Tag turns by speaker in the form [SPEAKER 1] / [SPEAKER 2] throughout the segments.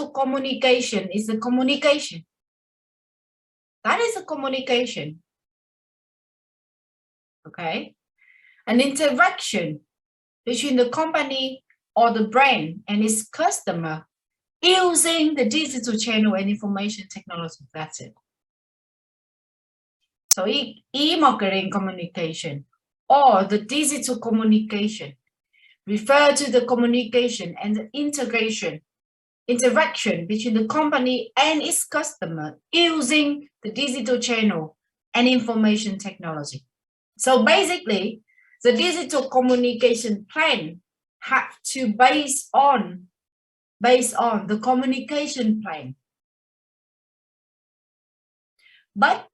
[SPEAKER 1] digital communication is the communication. That is a communication. Okay. An interaction between the company or the brand and its customer using the digital channel and information technology. That's it. So e-marketing communication or the digital communication refer to the communication and the interaction between the company and its customer using the digital channel and information technology. So basically, the digital communication plan had to base on the communication plan, but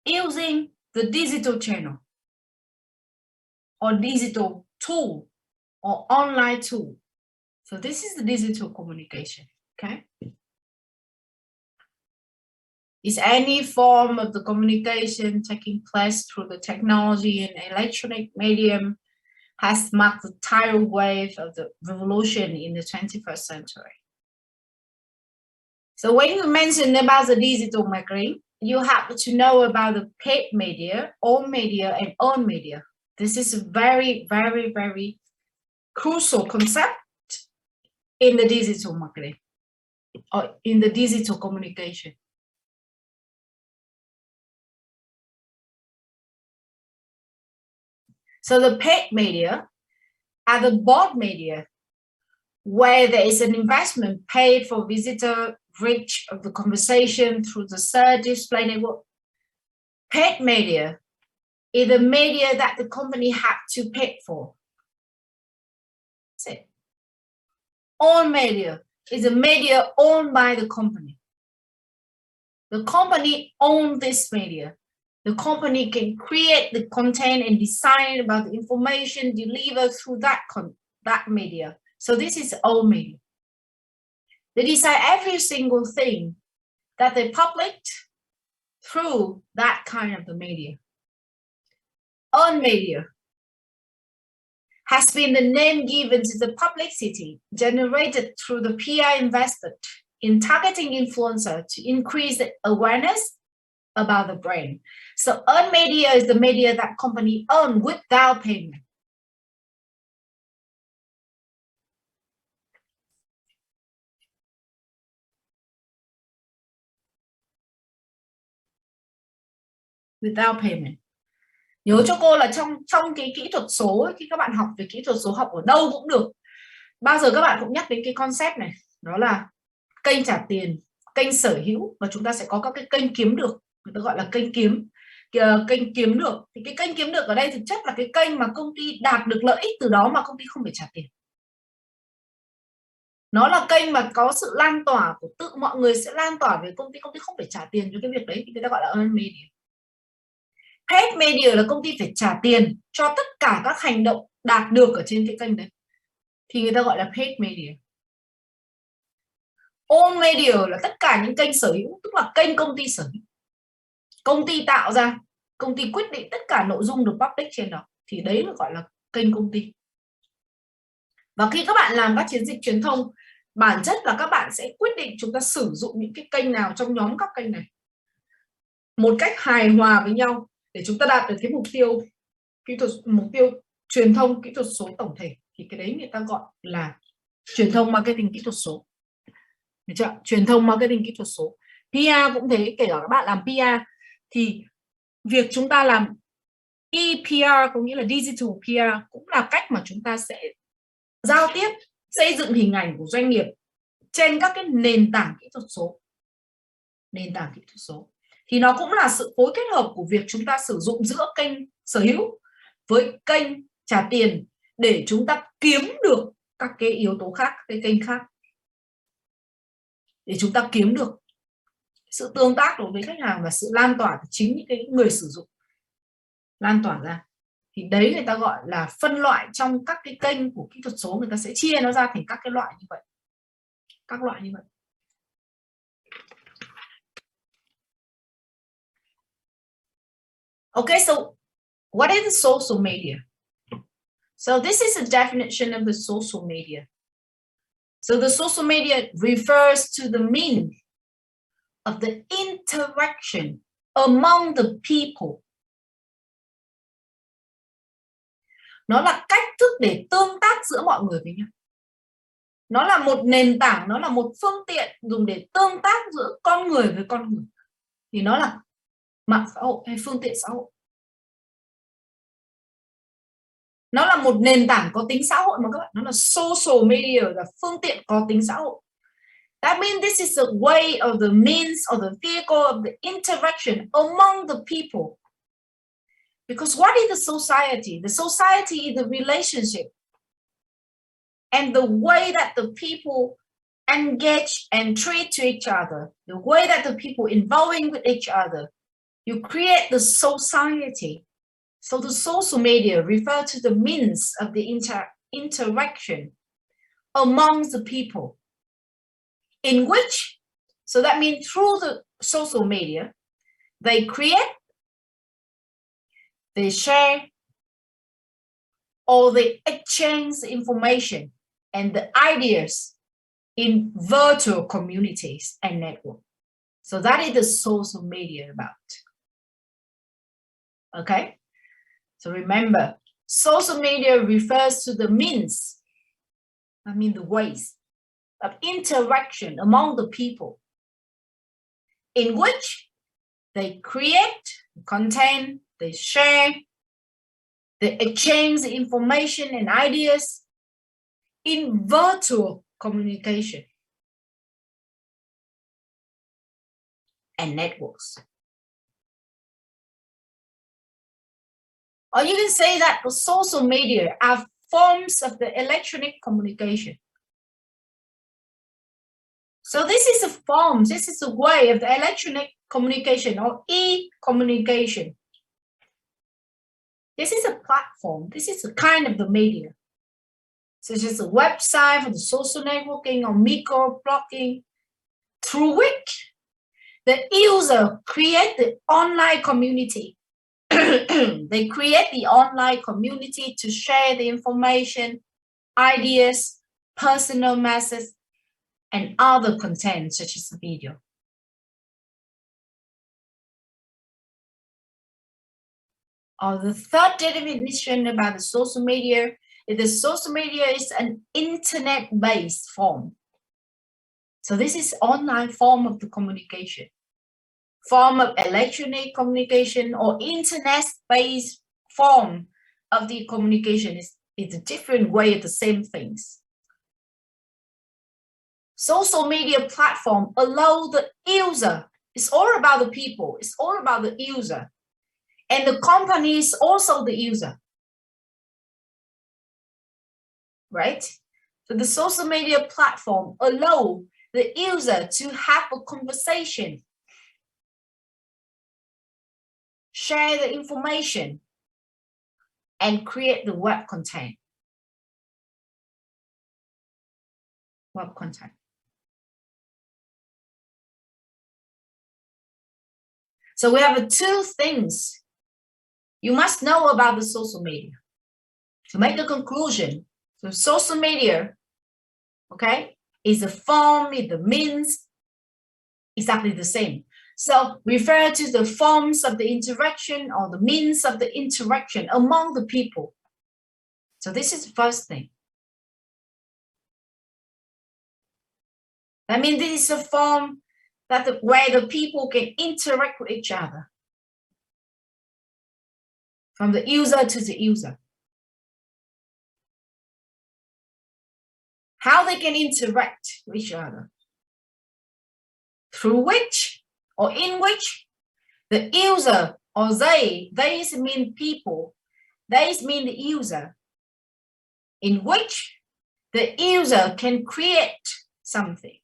[SPEAKER 1] using the digital channel or digital tool or online tool. So this is the digital communication. Okay. Is any form of the communication taking place through the technology and electronic medium has marked the tidal wave of the revolution in the 21st century. So when you mention about the digital marketing, you have to know about the paid media, owned media, and owned media. This is a very, very, very crucial concept in the digital marketing or in the digital communication. So the paid media are the bought media where there is an investment paid for visitor reach of the conversation through the search display network. Paid media is the media that the company had to pay for. That's it. Owned media is a media owned by the company. The company owns this media. The company can create the content and decide about the information delivered through that media. So this is owned media. They decide every single thing that they published through that kind of the media. Owned media has been the name given to the publicity generated through the PR invested in targeting influencers to increase the awareness about the brand. So earned media is the media that company own without payment. Without payment. Nhớ cho cô là trong cái kỹ thuật số ấy, khi các bạn học về kỹ thuật số học ở đâu cũng được, bao giờ các bạn cũng nhắc đến cái concept này, đó là kênh trả tiền, kênh sở hữu, và chúng ta sẽ có các cái kênh kiếm được, người ta gọi là kênh kiếm được. Thì cái kênh kiếm được ở đây thực chất là cái kênh mà công ty đạt được lợi ích từ đó mà công ty không phải trả tiền. Nó là kênh mà có sự lan tỏa của tự mọi người sẽ lan tỏa về công ty không phải trả tiền cho cái việc đấy, thì người ta gọi là earned media. Paid media là công ty phải trả tiền cho tất cả các hành động đạt được ở trên cái kênh đấy, thì người ta gọi là paid media. Owned media là tất cả những kênh sở hữu, tức là kênh công ty sở hữu. Công ty tạo ra, công ty quyết định tất cả nội dung được public trên đó, thì đấy là gọi là kênh công ty. Và khi các bạn làm các chiến dịch truyền thông, bản chất là các bạn sẽ quyết định chúng ta sử dụng những cái kênh nào trong nhóm các kênh này một cách hài hòa với nhau để chúng ta đạt được cái mục tiêu truyền thông kỹ thuật số tổng thể. Thì cái đấy người ta gọi là truyền thông marketing kỹ thuật số. Được chưa? Truyền thông marketing kỹ thuật số. PR cũng thế, kể cả các bạn làm PR thì việc chúng ta làm e-PR có nghĩa là digital PR cũng là cách mà chúng ta sẽ giao tiếp, xây dựng hình ảnh của doanh nghiệp trên các cái nền tảng kỹ thuật số. Thì nó cũng là sự phối kết hợp của việc chúng ta sử dụng giữa kênh sở hữu với kênh trả tiền để chúng ta kiếm được các cái yếu tố khác, cái kênh khác, để chúng ta kiếm được sự tương tác đối với khách hàng và sự lan tỏa của chính những cái người sử dụng lan tỏa ra. Thì đấy người ta gọi là phân loại trong các cái kênh của kỹ thuật số, người ta sẽ chia nó ra thành các cái loại như vậy. Các loại như vậy. Okay, so what is the social media? So this is a definition of the social media. So the social media refers to the means of the interaction among the people. Nó là cách thức để tương tác giữa mọi người với nhau. Nó là một nền tảng, nó là một phương tiện dùng để tương tác giữa con người với con người. Thì nó là mạng xã hội hay phương tiện xã hội. Nó là một nền tảng có tính xã hội mà các bạn. Nó là social media, là phương tiện có tính xã hội. That means this is a way of the means or the vehicle of the interaction among the people. Because what is the society? The society is the relationship and the way that the people engage and treat to each other, the way that the people involving with each other. You create the society. So the social media refer to the means of the interaction among the people, in which, so that means through the social media, they create, they share, or they exchange information and the ideas in virtual communities and networks. So that is the social media about. Okay? So remember, social media refers to the means, I mean the ways of interaction among the people, in which they create content, they share, they exchange information and ideas in virtual communication and networks. Or you can say that the social media are forms of the electronic communication. So this is a form, this is a way of the electronic communication or e-communication. This is a platform, this is a kind of the media, such as a website for the social networking or micro-blogging, through which the user create the online community. They create the online community to share the information, ideas, personal messages, and other content such as the video. Or the third definition about the social media is the social media is an internet-based form. So this is online form of the communication. Form of electronic communication or internet-based form of the communication is a different way of the same things. Social media platform allow the user, it's all about the people, it's all about the user. And the company is also the user. Right? So the social media platform allow the user to have a conversation, share the information, and create the web content. Web content. So we have two things you must know about the social media. To make a conclusion, so social media, okay, is a form, is the means, exactly the same. So refer to the forms of the interaction or the means of the interaction among the people. So this is the first thing. I mean, this is a form that where the people can interact with each other. From the user to the user. How they can interact with each other. Through which or in which the user or they mean people, they mean the user, in which the user can create something.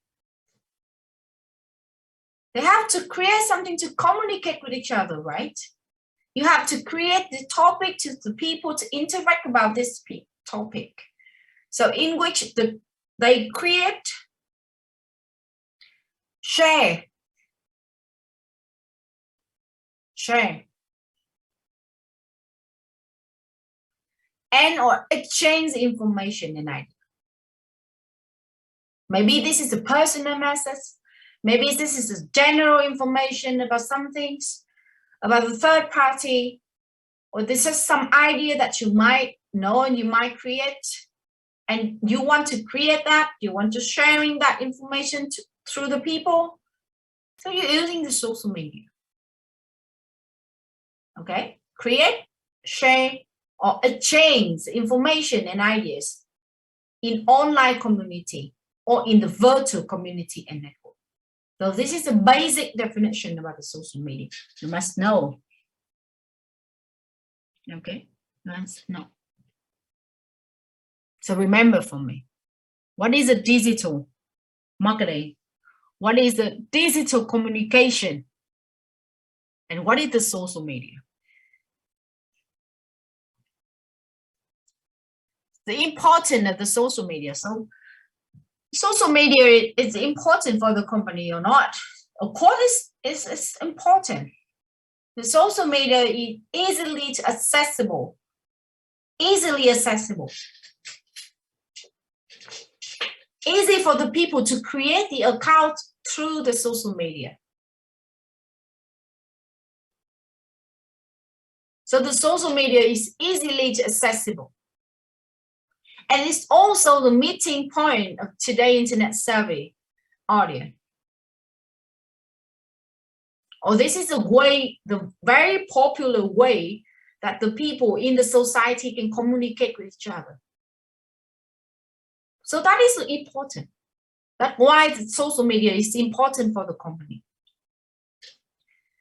[SPEAKER 1] They have to create something to communicate with each other, right? You have to create the topic to the people to interact about this topic. So in which they create, share, and or exchange information and ideas. Maybe this is a personal message. Maybe this is a general information about some things, about the third party, or this is some idea that you might know and you might create, and you want to create that, you want to sharing that information through the people. So you're using the social media. Okay, create, share, or exchange information and ideas in online community or in the virtual community and network. So this is a basic definition about the social media. You must know. Okay, you must know. So remember for me, what is a digital marketing? What is the digital communication? And what is the social media? The importance of the social media. So social media is important for the company or not. Of course, it's important. The social media is easily accessible. Easily accessible. Easy for the people to create the account through the social media. So the social media is easily accessible. And it's also the meeting point of today's internet survey audience. Or this is a way, the very popular way that the people in the society can communicate with each other. So that is important. That's why the social media is important for the company.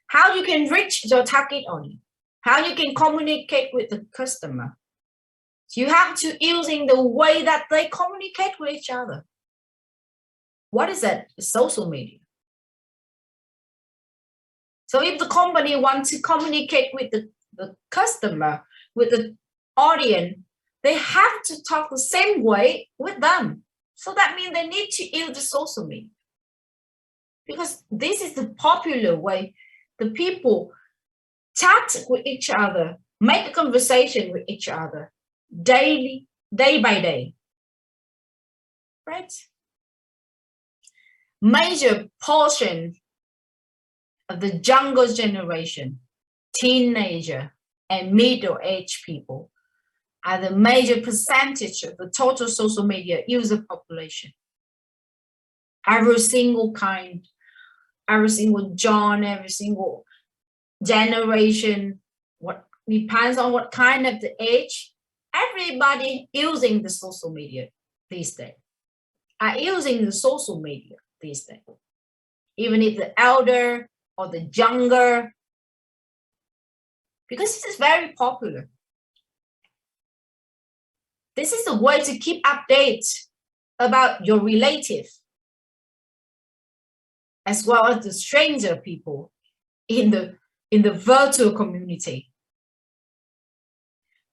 [SPEAKER 1] How you can reach your target audience, how you can communicate with the customer. So you have to using the way that they communicate with each other. What is that? Social media. So if the company wants to communicate with the customer, with the audience, they have to talk the same way with them. So that means they need to use the social media. Because this is the popular way the people chat with each other, make a conversation with each other daily, day by day. Right? Major portion of the younger generation, teenager, and middle-aged people are the major percentage of the total social media user population. Every single kind, every single genre, every single generation, what depends on what kind of the age, everybody using the social media these days, are using the social media these days. Even if the elder or the younger, because this is very popular. This is a way to keep updates about your relative, as well as the stranger people in the virtual community.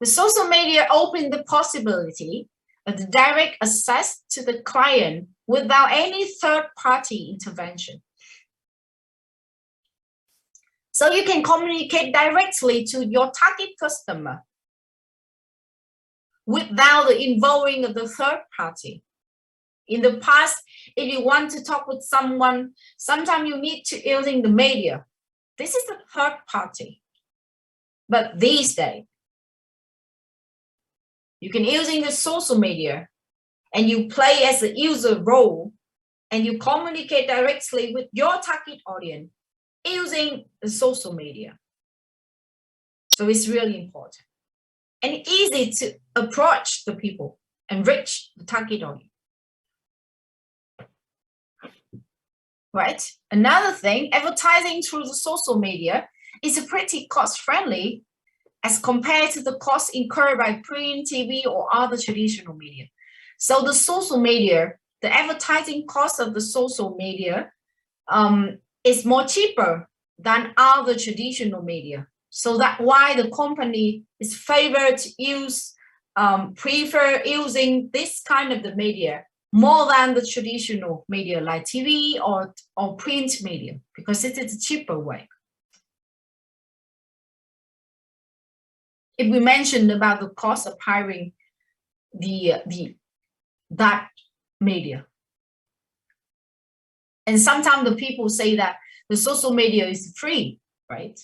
[SPEAKER 1] The social media opened the possibility of the direct access to the client without any third-party intervention. So you can communicate directly to your target customer without the involving of the third party. In the past, if you want to talk with someone, sometimes you need to using the media. This is the third party. But these days, you can using the social media and you play as a user role and you communicate directly with your target audience using the social media. So it's really important and easy to approach the people and reach the target audience. Right? Another thing, advertising through the social media is pretty cost-friendly as compared to the cost incurred by print, TV, or other traditional media. So the social media, the advertising cost of the social media is more cheaper than other traditional media. So that's why the company is favored to use, prefer using this kind of the media more than the traditional media like TV or print media, because it is a cheaper way. If we mentioned about the cost of hiring that media, And sometimes the people say that the social media is free, right?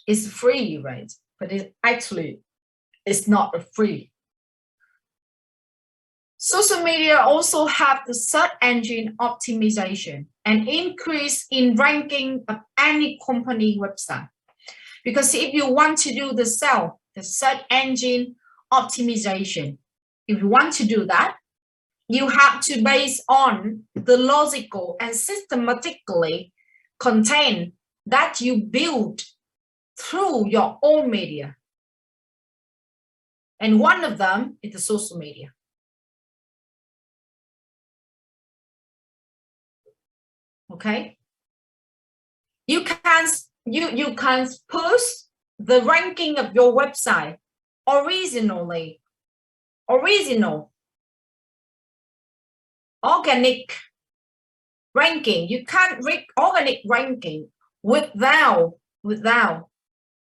[SPEAKER 1] It's free, right? But it's not free. Social media also have the search engine optimization and increase in ranking of any company website. Because if you want to do the search engine optimization, if you want to do that, you have to base on the logical and systematically content that you build through your own media. And one of them is the social media. Okay, you can push the ranking of your website original organic ranking. You can't reach organic ranking without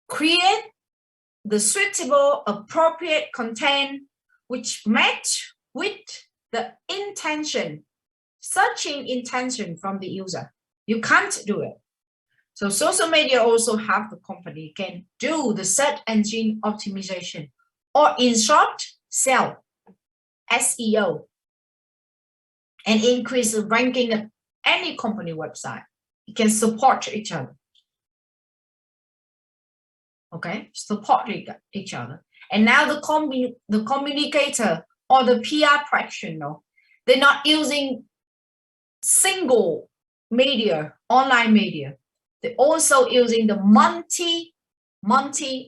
[SPEAKER 1] create the suitable appropriate content which match with the intention, searching intention from the user. You can't do it. So social media also have the company can do the search engine optimization, or in short, SEO, and increase the ranking of any company website. It can support each other. Okay, support each other. And now the communicator or the PR practitioner, they're not using single media, online media. They're also using the multi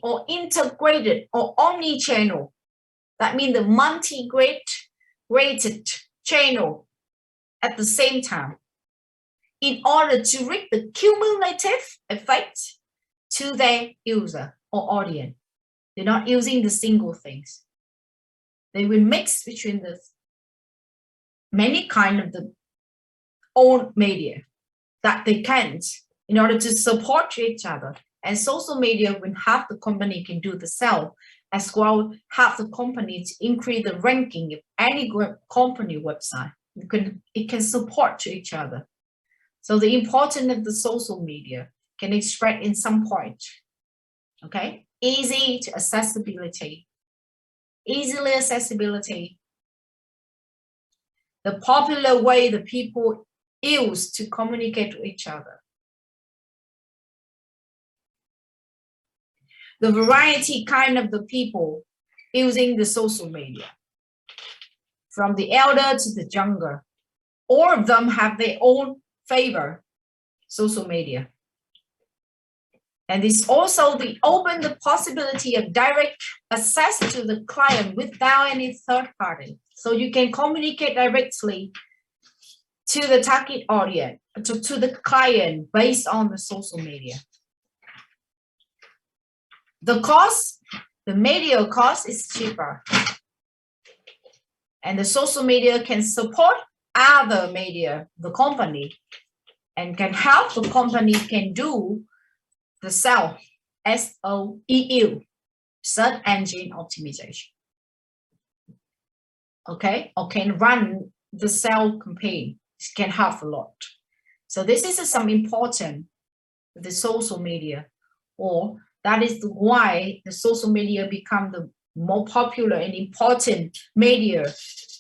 [SPEAKER 1] or integrated or omni-channel. That means the multi-rated channel at the same time in order to reach the cumulative effect to their user or audience. They're not using the single things. They will mix between the many kind of the own media that they can't in order to support each other. And social media will have the company can do the sell as well, have the company to increase the ranking of any company website. It can support each other. So the importance of the social media can express in some point. Okay, easily accessibility. The popular way the people use to communicate with each other. The variety kind of the people using the social media, from the elder to the younger. All of them have their own favor social media. And this also open the possibility of direct access to the client without any third party. So you can communicate directly to the target audience, to the client based on the social media. The cost, the media cost is cheaper. And the social media can support other media, the company, and can help the company can do the SEO, SEO, search engine optimization. Okay, or can run the SEO campaign. It can help a lot. So this is some important the social media, or that is why the social media become the more popular and important media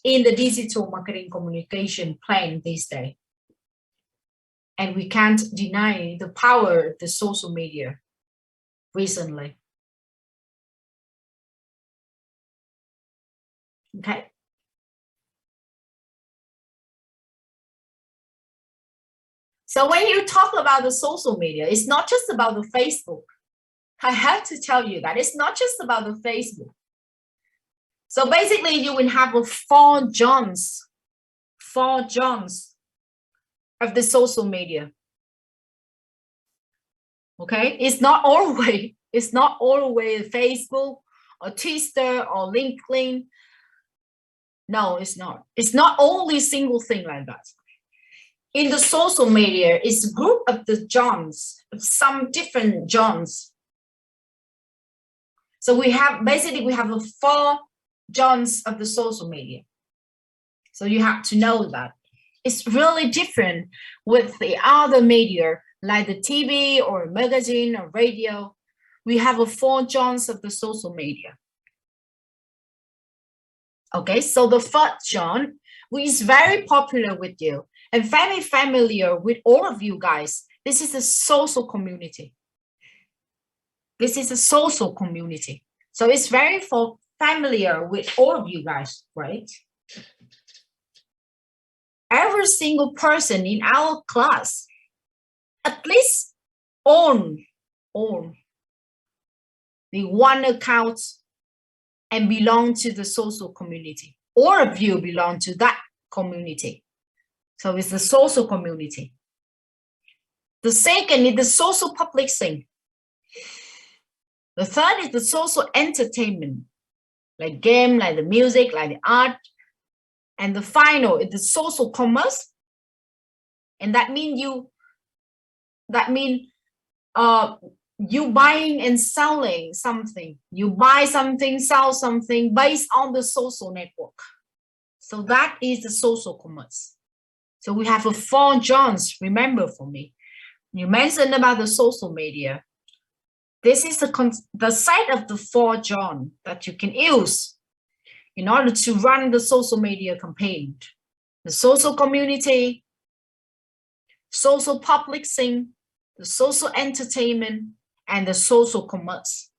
[SPEAKER 1] in the digital marketing communication plan these days. And we can't deny the power of the social media recently. Okay. So when you talk about the social media, it's not just about the Facebook. I have to tell you that it's not just about the Facebook. So basically you will have a four Johns of the social media. Okay, it's not always Facebook or Twitter or LinkedIn. No, it's not. It's not only single thing like that. In the social media, it's a group of the Johns, some different Johns. So we have a four Johns of the social media. So you have to know that. It's really different with the other media, like the TV or magazine or radio. We have a 4 Johns of the social media. Okay, so the first John, which is very popular with you and very familiar with all of you guys. This is a social community. This is a social community. So it's very familiar with all of you guys, right? Every single person in our class at least own the one account and belong to the social community. All of you belong to that community. So it's the social community. The second is the social public thing. The third is the social entertainment, like game, like the music, like the art. And the final is the social commerce. And that means you buying and selling something. You buy something, sell something based on the social network. So that is the social commerce. So we have a 4 Johns, remember for me. You mentioned about the social media. This is the side of the 4 John that you can use in order to run the social media campaign. The social community, social public thing, the social entertainment, and the social commerce.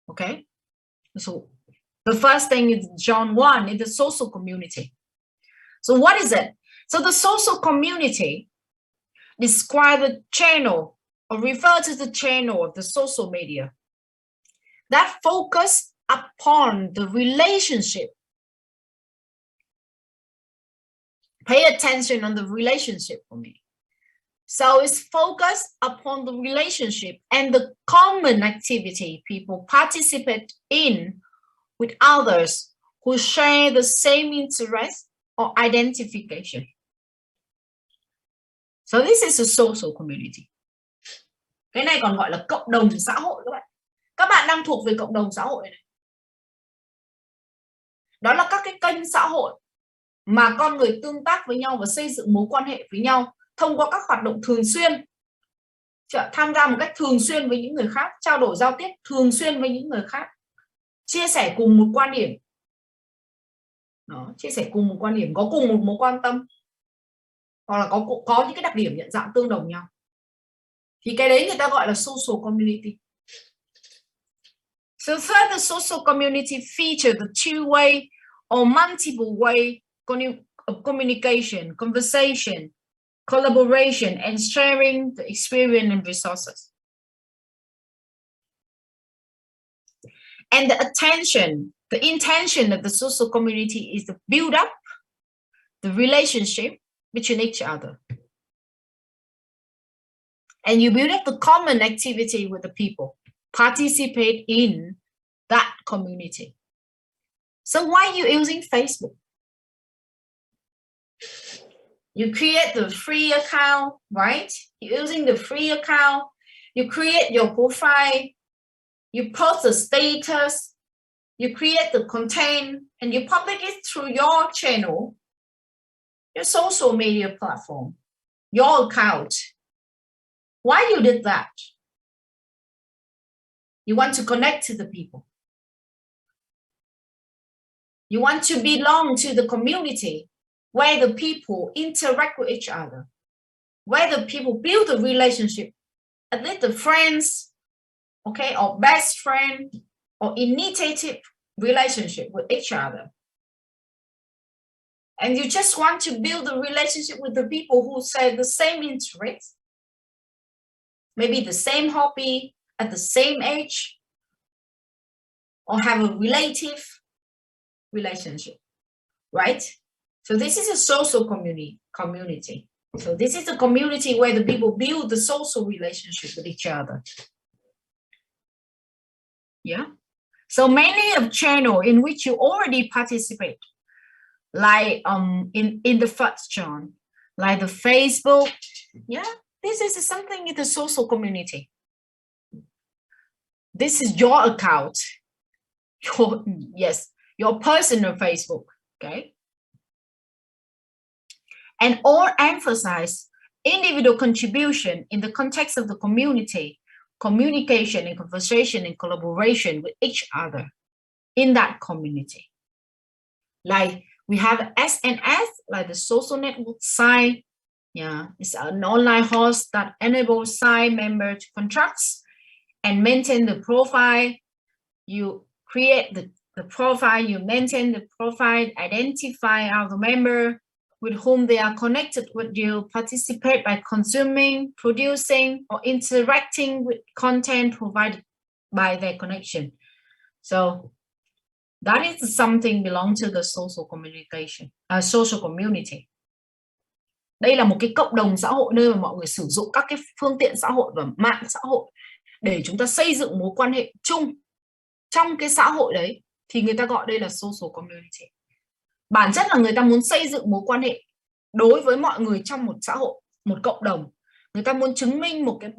[SPEAKER 1] Okay, so the first thing is John 1 is the social community. So what is it? So the social community describe the channel or refer to the channel of the social media that focus upon the relationship. Pay attention on the relationship for me. So it's focused upon the relationship and the common activity people participate in with others who share the same interest or identification. So this is a social community. Cái này còn gọi là cộng đồng xã hội các bạn. Các bạn đang thuộc về cộng đồng xã hội này. Đó là các cái kênh xã hội mà con người tương tác với nhau và xây dựng mối quan hệ với nhau thông qua các hoạt động thường xuyên, tham gia một cách thường xuyên với những người khác, trao đổi giao tiếp thường xuyên với những người khác, chia sẻ cùng một quan điểm. Đó, chia sẻ cùng một quan điểm, có cùng một mối quan tâm, hoặc là có những cái đặc điểm nhận dạng tương đồng nhau. Thì cái đấy người ta gọi là social community. So third, the social community feature the two-way or multiple way of communication, conversation, collaboration, and sharing the experience and resources. And the intention of the social community is to build up the relationship between each other. And you build up the common activity with the people, participate in that community. So why are you using Facebook? You create the free account, right? You're using the free account. You create your profile. You post the status. You create the content and you publish it through your channel, your social media platform, your account. Why you did that? You want to connect to the people. You want to belong to the community where the people interact with each other, where the people build a relationship, at least the friends, okay, or best friend, or initiative relationship with each other. And you just want to build a relationship with the people who share the same interests, maybe the same hobby, at the same age, or have a relative relationship, right? So this is a social community. So this is a community where the people build the social relationship with each other. Yeah. So many of channel in which you already participate, like in the first John, like the Facebook. Yeah, this is something in the social community. This is your account. Your personal Facebook. Okay. and or emphasize individual contribution in the context of the community, communication and conversation and collaboration with each other in that community. Like we have SNS, like the social network site. Yeah, it's an online host that enables site member to contract and maintain the profile. You create the profile, you maintain the profile, identify other member with whom they are connected with you, participate by consuming, producing, or interacting with content provided by their connection. So that is something belong to the social communication, social community. Đây là một cái cộng đồng xã hội nơi mà mọi người sử dụng các cái phương tiện xã hội và mạng xã hội để chúng ta xây dựng mối quan hệ chung trong cái xã hội đấy, thì người ta gọi đây là social community. Bản chất là người ta muốn xây dựng mối quan hệ đối với mọi người trong một xã hội, một cộng đồng. Người ta muốn chứng minh một cái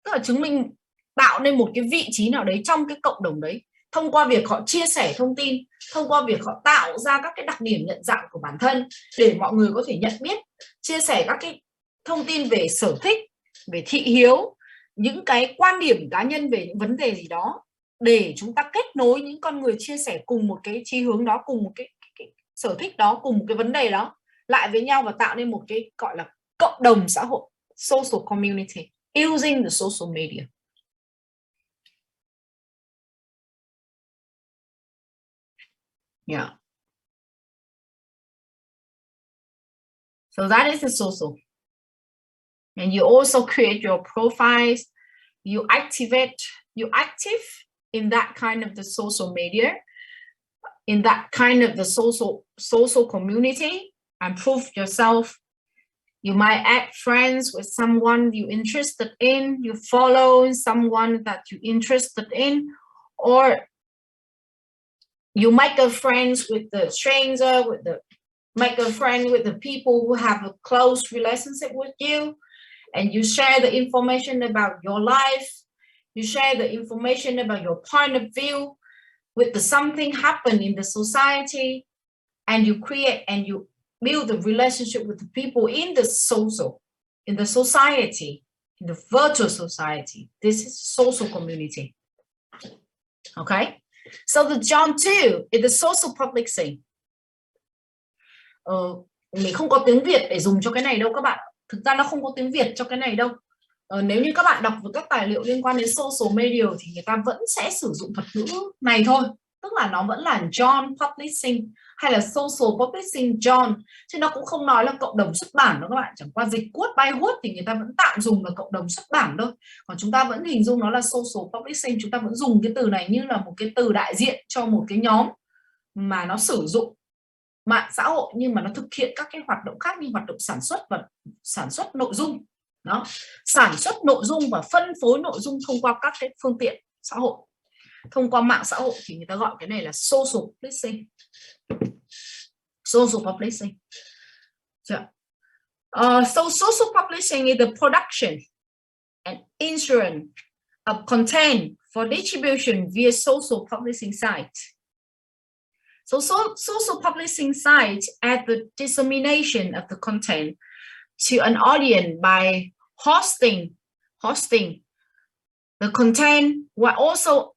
[SPEAKER 1] tức là chứng minh tạo nên một cái vị trí nào đấy trong cái cộng đồng đấy, thông qua việc họ chia sẻ thông tin, thông qua việc họ tạo ra các cái đặc điểm nhận dạng của bản thân để mọi người có thể nhận biết, chia sẻ các cái thông tin về sở thích, về thị hiếu, những cái quan điểm cá nhân về những vấn đề gì đó, để chúng ta kết nối những con người chia sẻ cùng một cái chí hướng đó, cùng một cái sở thích đó, cùng một cái vấn đề đó lại với nhau và tạo nên một cái gọi là cộng đồng xã hội, social community, using the social media. Yeah. So that is the social. And you also create your profiles, you active in that kind of the social media, in that kind of the social community, and prove yourself. You might add friends with someone you're interested in, you follow someone that you're interested in, or you make a friends with the stranger, make a friend with the people who have a close relationship with you, and you share the information about your life, you share the information about your point of view with the something happen in the society, and you create and you build a relationship with the people in the social, in the society, in the virtual society. This is social community. Okay, so the John 2 is the social publishing. Mình không có tiếng Việt để dùng cho cái này đâu các bạn. Thực ra nó không có tiếng Việt cho cái này đâu. Nếu như các bạn đọc về các tài liệu liên quan đến social media thì người ta vẫn sẽ sử dụng thuật ngữ này thôi. Tức là nó vẫn là John Publishing hay là Social Publishing John. Chứ nó cũng không nói là cộng đồng xuất bản đâu các bạn. Chẳng qua dịch quote by word thì người ta vẫn tạm dùng là cộng đồng xuất bản thôi. Còn chúng ta vẫn hình dung nó là Social Publishing. Chúng ta vẫn dùng cái từ này như là một cái từ đại diện cho một cái nhóm mà nó sử dụng mạng xã hội nhưng mà nó thực hiện các cái hoạt động khác như hoạt động sản xuất và sản xuất nội dung. Đó, sản xuất nội dung và phân phối nội dung thông qua các cái phương tiện xã hội, thông qua mạng xã hội, thì người ta gọi cái này là social publishing. Social publishing. So social publishing is the production and insurance of content for distribution via social publishing sites. So social publishing sites add the dissemination of the content to an audience by hosting the content, while also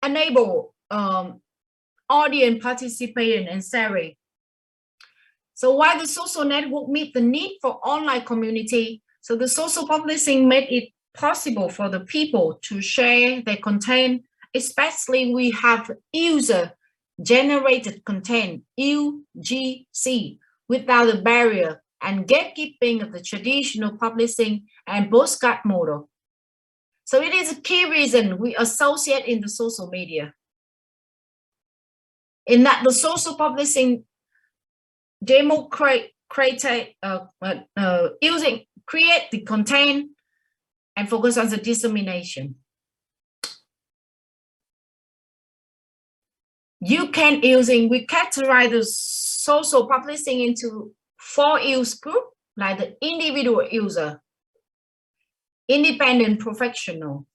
[SPEAKER 1] enable audience participation and sharing. So while the social network meet the need for online community, so the social publishing made it possible for the people to share their content, especially we have user generated content, UGC, without the barrier and gatekeeping of the traditional publishing and postcard model. So it is a key reason we associate in the social media. In that the social publishing create the content and focus on the dissemination. We categorize the social publishing into 4 use groups, like the individual user, independent professional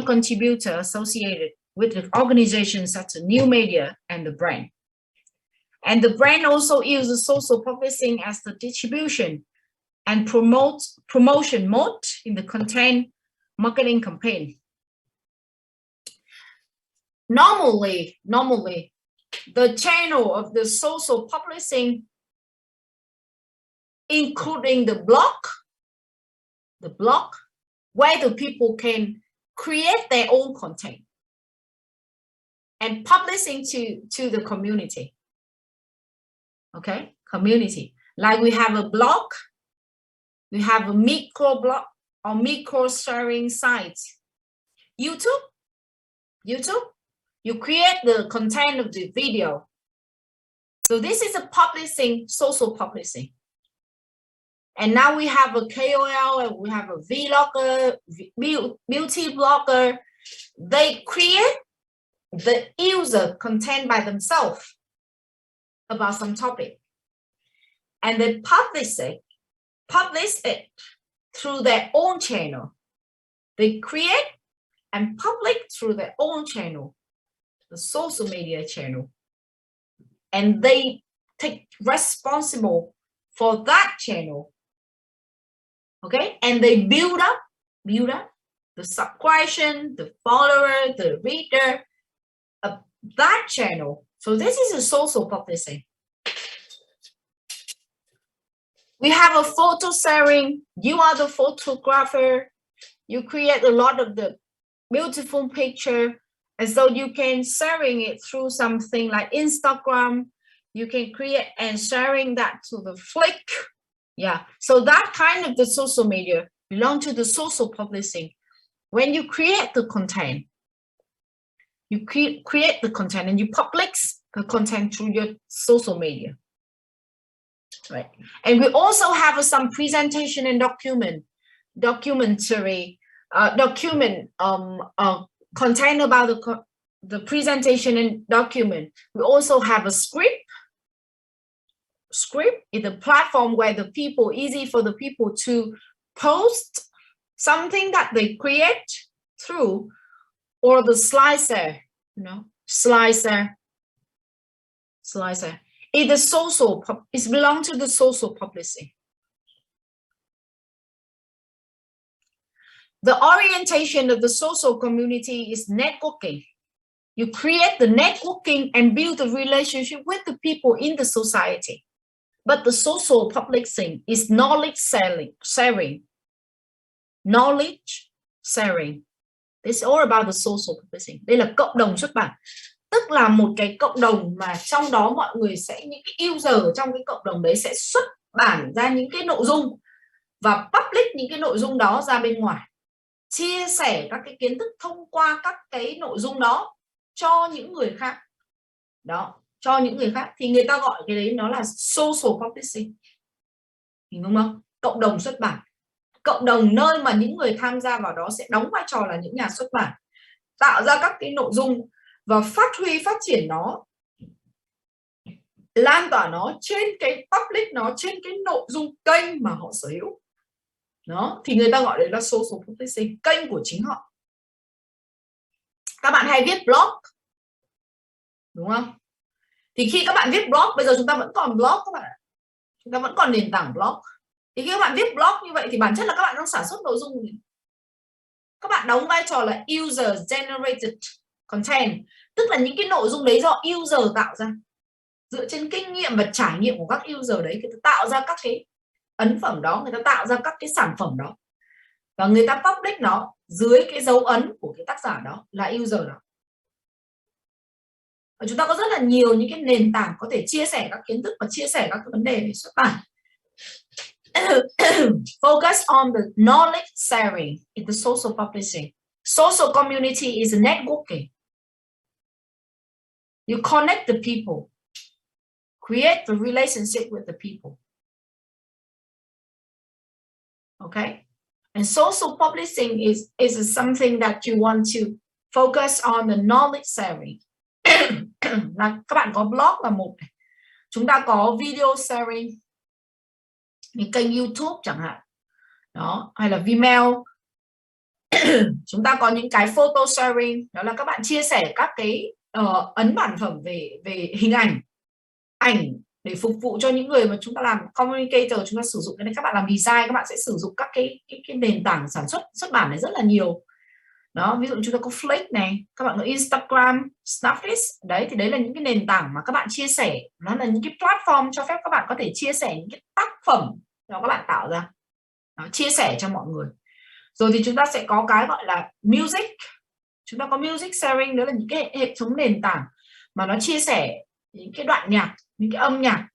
[SPEAKER 1] contributor associated with the organization such as new media and the brand. And the brand also uses social publishing as the distribution and promotion mode in the content marketing campaign. Normally, the channel of the social publishing, including the blog where the people can create their own content and publishing to the community. Okay, community. Like we have a blog, we have a micro blog or micro sharing site. YouTube, you create the content of the video. So this is a publishing, social publishing. And now we have a KOL and we have a vlogger, beauty blogger. They create the user content by themselves about some topic. And they publish it through their own channel. They create and publish through their own channel, the social media channel. And they take responsible for that channel. Okay, and they build up the subscription, the follower, the reader of that channel. So this is a social publishing. We have a photo sharing. You are the photographer. You create a lot of the beautiful picture, and so you can sharing it through something like Instagram. You can create and sharing that to the Flick. Yeah, so that kind of the social media belong to the social publishing. When you create the content, you create the content and you publish the content through your social media, right? And we also have some presentation and documentary content about the presentation and document. We also have a script is a platform where the people, easy for the people to post something that they create through, or the slicer, slicer. It belongs to the social publishing. The orientation of the social community is networking. You create the networking and build a relationship with the people in the society. But the social publishing is knowledge sharing. Knowledge sharing. This is all about the social publishing. Đây là cộng đồng xuất bản. Tức là một cái cộng đồng mà trong đó mọi người sẽ, những cái user trong cái cộng đồng đấy sẽ xuất bản ra những cái nội dung và publish những cái nội dung đó ra bên ngoài. Chia sẻ các cái kiến thức thông qua các cái nội dung đó cho những người khác. Đó. Cho những người khác thì người ta gọi cái đấy nó là social publishing, hiểu không? Cộng đồng xuất bản, cộng đồng nơi mà những người tham gia vào đó sẽ đóng vai trò là những nhà xuất bản, tạo ra các cái nội dung và phát triển nó, lan tỏa nó trên cái public, nó trên cái nội dung kênh mà họ sở hữu. Đó, thì người ta gọi đấy là social publishing, kênh của chính họ. Các bạn hay viết blog, đúng không? Thì khi các bạn viết blog, bây giờ chúng ta vẫn còn blog các bạn, chúng ta vẫn còn nền tảng blog. Thì khi các bạn viết blog như vậy thì bản chất là các bạn đang sản xuất nội dung. Các bạn đóng vai trò là user generated content, tức là những cái nội dung đấy do user tạo ra, dựa trên kinh nghiệm và trải nghiệm của các user đấy, người ta tạo ra các cái ấn phẩm đó, người ta tạo ra các cái sản phẩm đó và người ta public nó dưới cái dấu ấn của cái tác giả đó là user đó. Và chúng ta có rất là nhiều những cái nền tảng có thể chia sẻ các kiến thức và chia sẻ các cái vấn đề về xuất bản. Focus on the knowledge sharing in the social publishing. Social community is networking. You connect the people, create the relationship with the people. Okay, and social publishing is something that you want to focus on the knowledge sharing. Là các bạn có blog là một này. Chúng ta có video sharing, những kênh YouTube chẳng hạn đó, hay là Vimeo. Chúng ta có những cái photo sharing, đó là các bạn chia sẻ các cái ấn bản phẩm về hình ảnh ảnh để phục vụ cho những người mà chúng ta làm communicator, chúng ta sử dụng cái này. Các bạn làm design, các bạn sẽ sử dụng các cái nền tảng sản xuất bản này rất là nhiều. Đó, ví dụ chúng ta có Flick này, các bạn có Instagram, Snapchat, đấy thì đấy là những cái nền tảng mà các bạn chia sẻ, nó là những cái platform cho phép các bạn có thể chia sẻ những cái tác phẩm mà các bạn tạo ra. Đó, chia sẻ cho mọi người. Rồi thì chúng ta sẽ có cái gọi là music, chúng ta có music sharing, đó là những cái hệ thống nền tảng mà nó chia sẻ những cái đoạn nhạc, những cái âm nhạc,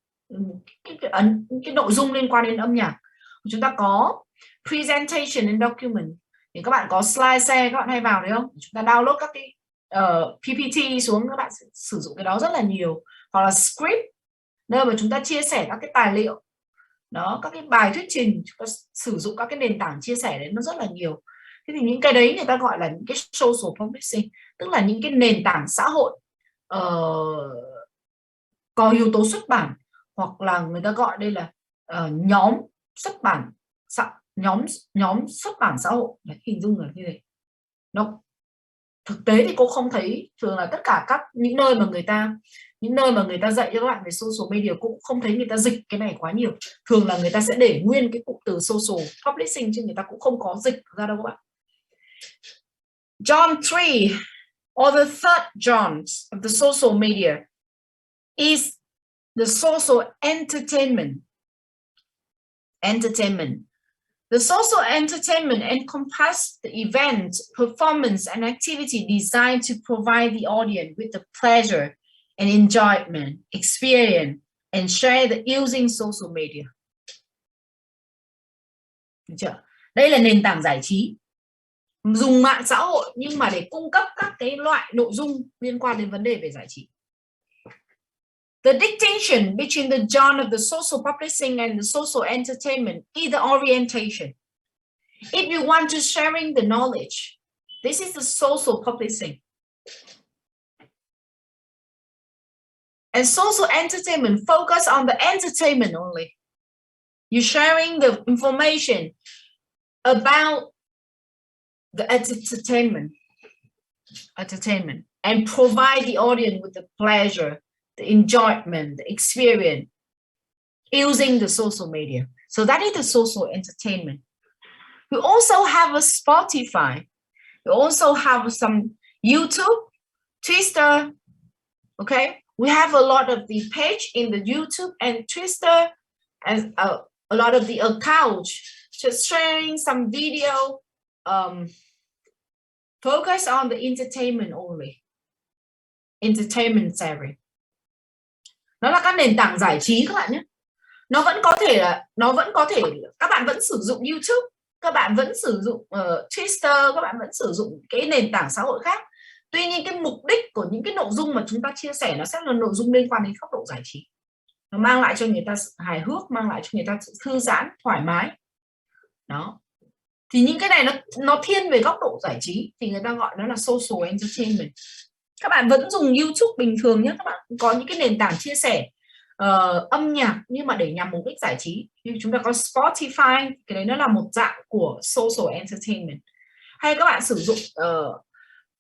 [SPEAKER 1] cái nội dung liên quan đến âm nhạc. Chúng ta có presentation and document, thì các bạn có slide share, các bạn hay vào đấy không? Chúng ta download các cái PPT xuống, các bạn sử dụng cái đó rất là nhiều. Hoặc là script, nơi mà chúng ta chia sẻ các cái tài liệu đó, các cái bài thuyết trình, chúng ta sử dụng các cái nền tảng chia sẻ đấy nó rất là nhiều. Thế thì những cái đấy người ta gọi là những cái social publishing, tức là những cái nền tảng xã hội có yếu tố xuất bản, hoặc là người ta gọi đây là nhóm xuất bản, nhóm xuất bản xã hội. Đấy, hình dung là như thế. Nó thực tế thì cô không thấy, thường là tất cả các những nơi mà người ta dạy cho các bạn về social media, cũng không thấy người ta dịch cái này quá nhiều. Thường là người ta sẽ để nguyên cái cụm từ social publishing, chứ người ta cũng không có dịch ra đâu các bạn. John 3 or the third John of the social media is the social entertainment. The social entertainment encompasses the event, performance, and activity designed to provide the audience with the pleasure and enjoyment, experience, and share the using social media. Được chưa? Đây là nền tảng giải trí, dùng mạng xã hội nhưng mà để cung cấp các cái loại nội dung liên quan đến vấn đề về giải trí. The distinction between the genre of the social publishing and the social entertainment is the orientation. If you want to sharing the knowledge, this is the social publishing. And social entertainment focus on the entertainment only. You're sharing the information about the entertainment and provide the audience with the pleasure, the enjoyment, the experience using the social media. So that is the social entertainment. We also have a Spotify. We also have some YouTube, Twitter. Okay, we have a lot of the page in the YouTube and Twitter, and a lot of the accounts just sharing some video. Focus on the entertainment only. Entertainment sharing. Nó là các nền tảng giải trí các bạn nhé. Nó vẫn có thể các bạn vẫn sử dụng YouTube, các bạn vẫn sử dụng Twitter, các bạn vẫn sử dụng cái nền tảng xã hội khác. Tuy nhiên cái mục đích của những cái nội dung mà chúng ta chia sẻ nó sẽ là nội dung liên quan đến góc độ giải trí. Nó mang lại cho người ta sự hài hước, mang lại cho người ta sự thư giãn, thoải mái. Đó. Thì những cái này nó thiên về góc độ giải trí, thì người ta gọi nó là social entertainment. Các bạn vẫn dùng YouTube bình thường nhé, các bạn có những cái nền tảng chia sẻ âm nhạc nhưng mà để nhằm mục đích giải trí. Như chúng ta có Spotify, cái đấy nó là một dạng của social entertainment. Hay các bạn sử dụng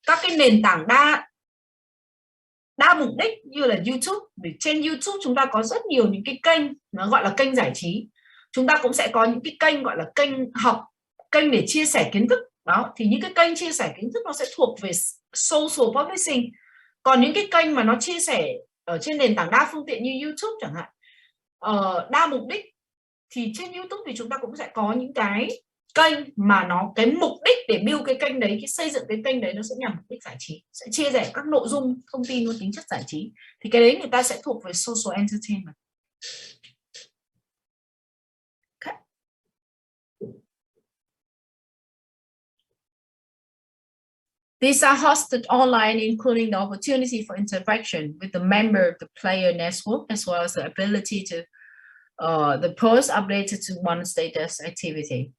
[SPEAKER 1] các cái nền tảng đa mục đích như là YouTube. Trên YouTube chúng ta có rất nhiều những cái kênh, nó gọi là kênh giải trí. Chúng ta cũng sẽ có những cái kênh gọi là kênh học, kênh để chia sẻ kiến thức. Đó, thì những cái kênh chia sẻ kiến thức nó sẽ thuộc về social publishing. Còn những cái kênh mà nó chia sẻ ở trên nền tảng đa phương tiện như YouTube chẳng hạn, đa mục đích, thì trên YouTube thì chúng ta cũng sẽ có những cái kênh mà nó cái mục đích để build cái kênh đấy, cái xây dựng cái kênh đấy nó sẽ nhằm mục đích giải trí, sẽ chia sẻ các nội dung thông tin có tính chất giải trí. Thì cái đấy người ta sẽ thuộc về social entertainment. Okay. These are hosted online, including the opportunity for interaction with the member of the player network, as well as the ability to the post updated to one status activity.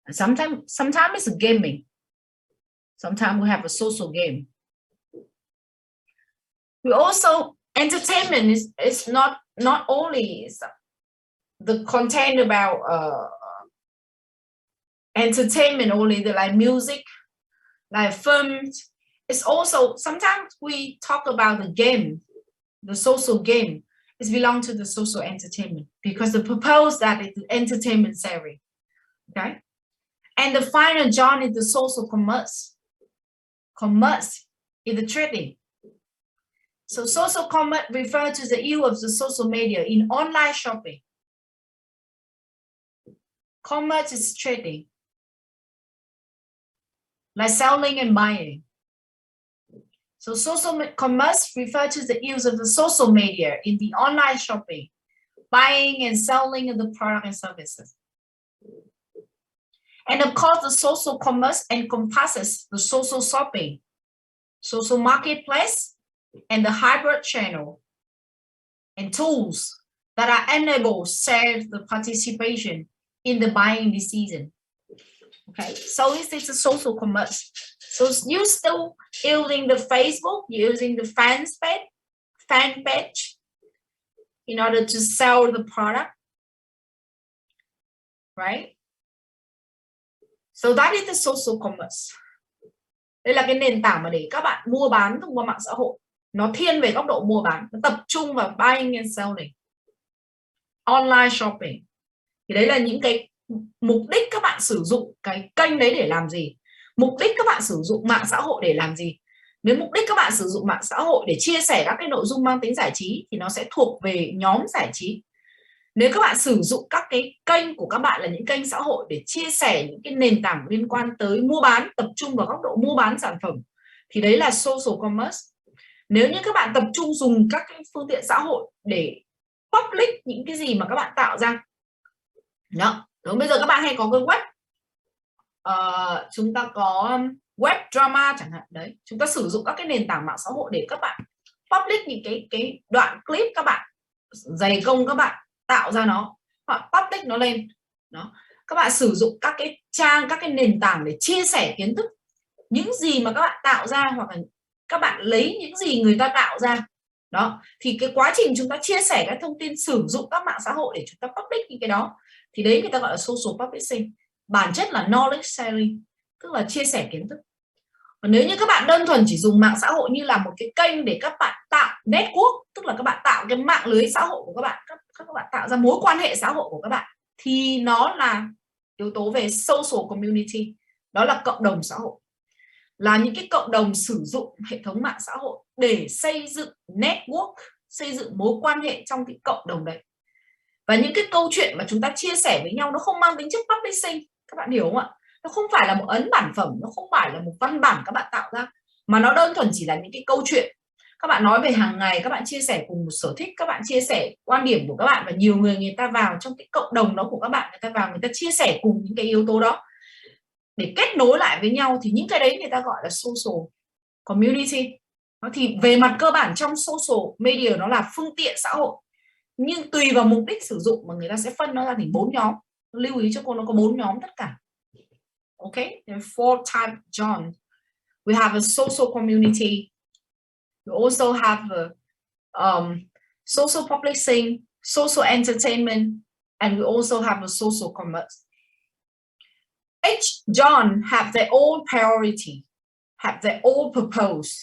[SPEAKER 1] And sometimes it's a gaming. Sometimes we have a social game. We also entertainment is not only the content about entertainment only, like music, like films. It's also sometimes we talk about the game, the social game. It belongs to the social entertainment because the purpose that is entertainment savvy. Okay. And the final John is the social commerce. Commerce is the trading. So social commerce refers to the use of the social media in online shopping. Commerce is trading, like selling and buying. So social commerce refers to the use of the social media in the online shopping, buying and selling of the product and services. And of course, the social commerce encompasses the social shopping, social marketplace, and the hybrid channel and tools that are enable save the participation in the buying decision. Okay, so this is a social commerce. So you still using the Facebook, using the fan page in order to sell the product, right? So that is the social commerce. Đây là cái nền tảng mà để các bạn mua bán thông qua mạng xã hội. Nó thiên về góc độ mua bán, nó tập trung vào buying and selling, online shopping. Thì đấy là những cái mục đích các bạn sử dụng cái kênh đấy để làm gì, mục đích các bạn sử dụng mạng xã hội để làm gì. Nếu mục đích các bạn sử dụng mạng xã hội để chia sẻ các cái nội dung mang tính giải trí thì nó sẽ thuộc về nhóm giải trí. Nếu các bạn sử dụng các cái kênh của các bạn là những kênh xã hội để chia sẻ những cái nền tảng liên quan tới mua bán, tập trung vào góc độ mua bán sản phẩm, thì đấy là social commerce. Nếu như các bạn tập trung dùng các cái phương tiện xã hội để public những cái gì mà các bạn tạo ra đó. Đúng, bây giờ các bạn hay có cái web, chúng ta có web drama chẳng hạn đấy, chúng ta sử dụng các cái nền tảng mạng xã hội để các bạn public những cái đoạn clip các bạn dày công các bạn tạo ra nó, hoặc public nó lên đó. Các bạn sử dụng các cái trang, các cái nền tảng để chia sẻ kiến thức, những gì mà các bạn tạo ra, hoặc là các bạn lấy những gì người ta tạo ra đó. Thì cái quá trình chúng ta chia sẻ các thông tin, sử dụng các mạng xã hội để chúng ta public những cái đó, thì đấy người ta gọi là social publishing. Bản chất là knowledge sharing, tức là chia sẻ kiến thức. Còn nếu như các bạn đơn thuần chỉ dùng mạng xã hội như là một cái kênh để các bạn tạo network, tức là các bạn tạo cái mạng lưới xã hội của các bạn, các bạn tạo ra mối quan hệ xã hội của các bạn, thì nó là yếu tố về social community, đó là cộng đồng xã hội, là những cái cộng đồng sử dụng hệ thống mạng xã hội để xây dựng network, xây dựng mối quan hệ trong cái cộng đồng đấy. Và những cái câu chuyện mà chúng ta chia sẻ với nhau nó không mang tính chất publishing, các bạn hiểu không ạ? Nó không phải là một ấn bản phẩm, nó không phải là một văn bản các bạn tạo ra, mà nó đơn thuần chỉ là những cái câu chuyện các bạn nói về hàng ngày, các bạn chia sẻ cùng một sở thích, các bạn chia sẻ quan điểm của các bạn, và nhiều người ta vào trong cái cộng đồng đó của các bạn, người ta vào, người ta chia sẻ cùng những cái yếu tố đó để kết nối lại với nhau, thì những cái đấy người ta gọi là social community. Thì về mặt cơ bản trong social media nó là phương tiện xã hội, nhưng tùy vào mục đích sử dụng mà người ta sẽ phân nó ra thành 4 nhóm. Lưu ý cho cô, nó có 4 nhóm tất cả. Okay, there are 4 types John. We have a social community. We also have a social publishing, social entertainment, and we also have a social commerce. Each John have their own priority, have their own purpose.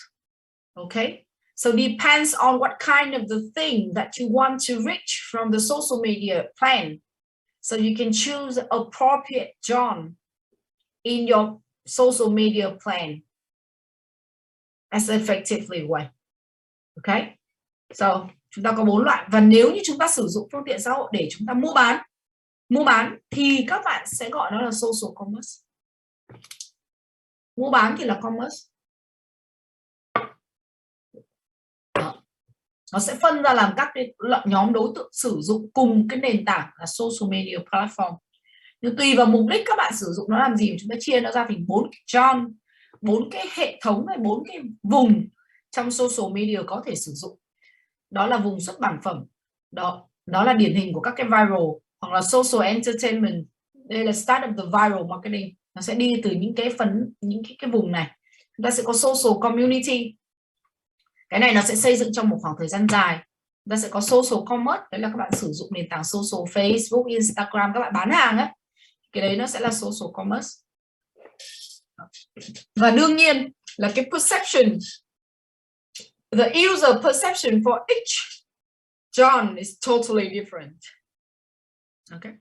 [SPEAKER 1] Okay, so depends on what kind of the thing that you want to reach from the social media plan. So you can choose appropriate John in your social media plan as effectively way. Okay, so chúng ta có 4 loại, và nếu như chúng ta sử dụng phương tiện xã hội để chúng ta mua bán thì các bạn sẽ gọi nó là social commerce. Mua bán thì là commerce. Nó sẽ phân ra làm các cái nhóm đối tượng sử dụng cùng cái nền tảng là social media platform. Nhưng tùy vào mục đích các bạn sử dụng nó làm gì, chúng ta chia nó ra thành 4 cái John, 4 cái hệ thống hay 4 cái vùng trong social media có thể sử dụng. Đó là vùng xuất bản phẩm, đó là điển hình của các cái viral, hoặc là social entertainment. Đây là start of the viral marketing. Nó sẽ đi từ những cái vùng này. Chúng ta sẽ có social community. Cái này nó sẽ xây dựng trong một khoảng thời gian dài. Chúng ta sẽ có social commerce, đấy là các bạn sử dụng nền tảng social Facebook, Instagram, các bạn bán hàng ấy. Cái đấy nó sẽ là social commerce. Và đương nhiên là cái perception, the user perception for each John is totally different. Okay.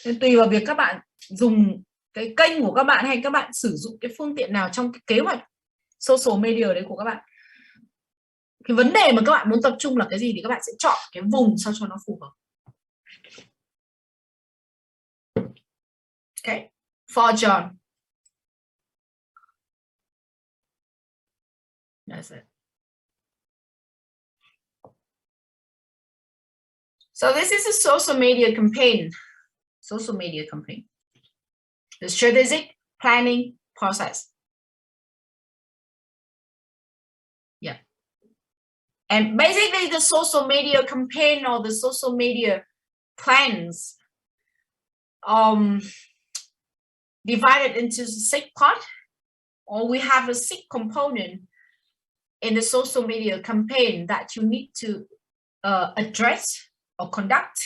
[SPEAKER 1] Nên tùy vào việc các bạn dùng cái kênh của các bạn hay các bạn sử dụng cái phương tiện nào trong cái kế hoạch social media đấy của các bạn. Cái vấn đề mà các bạn muốn tập trung là cái gì thì các bạn sẽ chọn cái vùng sao cho nó phù hợp. Okay. For John. That's it. So this is a social media campaign. Social media campaign. The strategic planning process. Yeah. And basically the social media campaign or the social media plans divided into 6 parts, or we have a 6 component in the social media campaign that you need to address or conduct.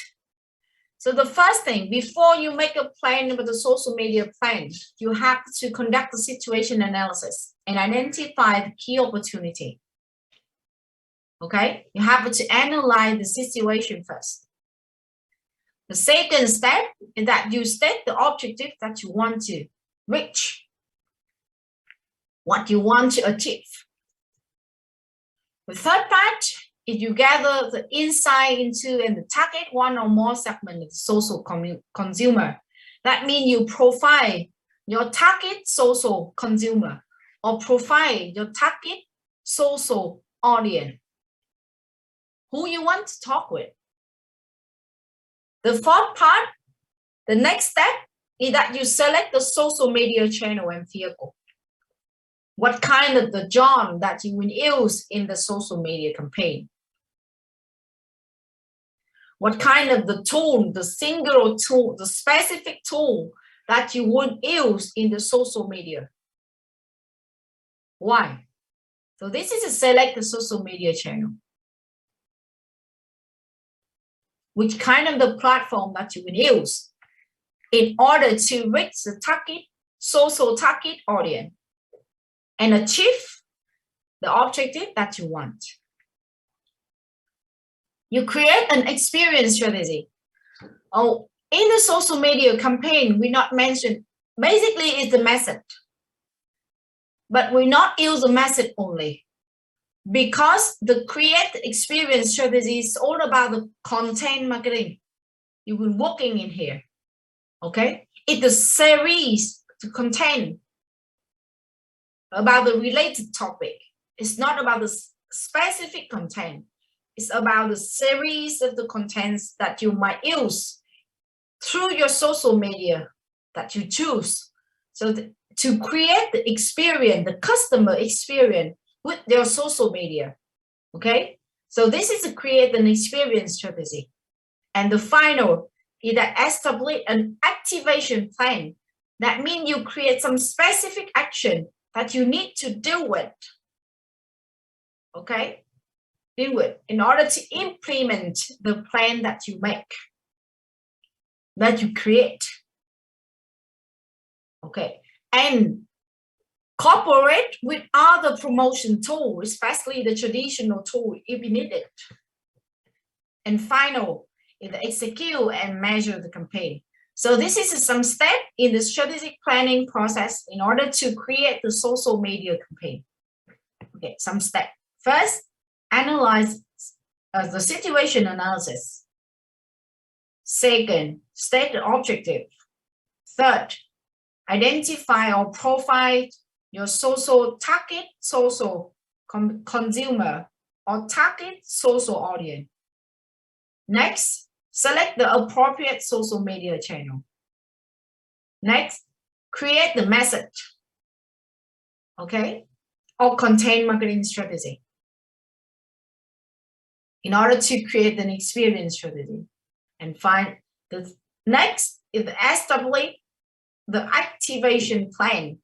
[SPEAKER 1] So the first thing, before you make a plan with the social media plan, you have to conduct the situation analysis and identify the key opportunity. Okay, you have to analyze the situation first. The second step is that you state the objective that you want to reach, what you want to achieve. The third part is you gather the insight into and the target one or more segment of the social consumer. That means you profile your target social consumer or profile your target social audience, who you want to talk with. The fourth part, the next step is that you select the social media channel and vehicle. What kind of the genre that you will use in the social media campaign? What kind of the tool, the singular tool, the specific tool that you would use in the social media? Why? So this is to select the social media channel. Which kind of the platform that you will use in order to reach the target, social target audience and achieve the objective that you want. You create an experience strategy. Oh, in the social media campaign, we not mention, basically is the method, but we not use the method only. Because the create experience strategy is all about the content marketing. You've been working in here, okay? It's a series to content about the related topic. It's not about the specific content. It's about the series of the contents that you might use through your social media that you choose. So to create the experience, the customer experience with their social media, okay? So this is to create an experience strategy. And the final is that establish an activation plan. That means you create some specific action that you need to deal with, okay? Deal with in order to implement the plan that you make, that you create, okay? And cooperate with other promotion tools, especially the traditional tool if needed. And final is to execute and measure the campaign. So this is some step in the strategic planning process in order to create the social media campaign. Okay, some step. First, analyze the situation analysis. Second, state the objective. Third, identify or profile your social target, social consumer or target social audience. Next, select the appropriate social media channel. Next, create the message, okay, or content marketing strategy in order to create an experience strategy. And find the next is establish the activation plan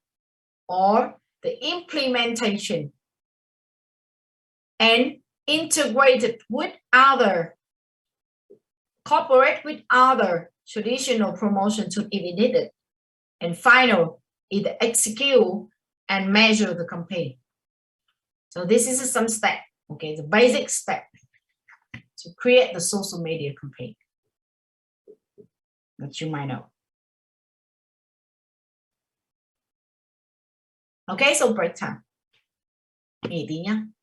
[SPEAKER 1] or the implementation and integrate it with other, cooperate with other traditional promotion to if needed. And final is execute and measure the campaign. So this is some step, okay, the basic step to create the social media campaign that you might know. Okay, so break time. Nghỉ tí nhá.